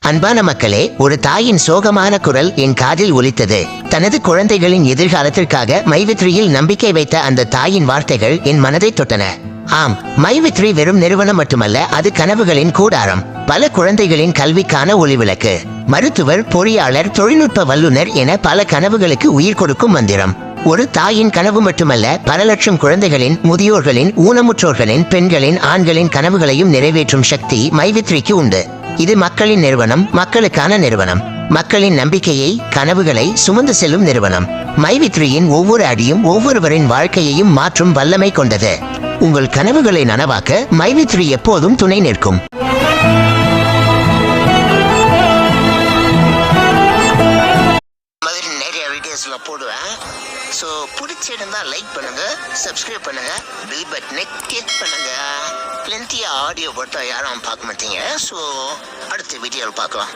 அன்பான மக்களே, ஒரு தாயின் சோகமான குரல் என் காதில் ஒலித்தது. தனது குழந்தைகளின் எதிர்காலத்திற்காக மைவித்ரியில் நம்பிக்கை வைத்த அந்த தாயின் வார்த்தைகள் என் மனதை தொட்டன. ஆம், மைவித்ரி வெறும் நிறுவனம் மட்டுமல்ல, அது கனவுகளின் கூடாரம். பல குழந்தைகளின் கல்விக்கான ஒளிவிளக்கு. மருத்துவர், பொறியாளர், தொழில்நுட்ப வல்லுநர் என பல கனவுகளுக்கு உயிர் கொடுக்கும் மந்திரம். ஒரு தாயின் கனவு மட்டுமல்ல, பல லட்சம் குழந்தைகளின், முதியோர்களின், ஊனமுற்றோர்களின், பெண்களின், ஆண்களின் கனவுகளையும் நிறைவேற்றும் சக்தி மைவித்ரிக்கு உண்டு. இது மக்களின் நிறுவனம், மக்களுக்கான நிறுவனம். மக்களின் நம்பிக்கையை, கனவுகளை சுமந்து செல்லும் நிறுவனம். மைவித்ரியின் ஒவ்வொரு அடியும் ஒவ்வொருவரின் வாழ்க்கையையும் மாற்றும் வல்லமை கொண்டது. உங்கள் கனவுகளை நனவாக்க மைவித்ரி எப்போதும் துணை நிற்கும். நிறைய வீடியோஸ்ல போடுவேன். ஸோ பிடிச்சிருந்தா லைக் பண்ணுங்க, சப்ஸ்கிரைப் பண்ணுங்க, பெல் பட்டனை கிளிக் பண்ணுங்க. பிளென்டியா ஆடியோ போட்டால் யாரும் பார்க்க மாட்டீங்க. ஸோ அடுத்த வீடியோவில் பார்க்கலாம்.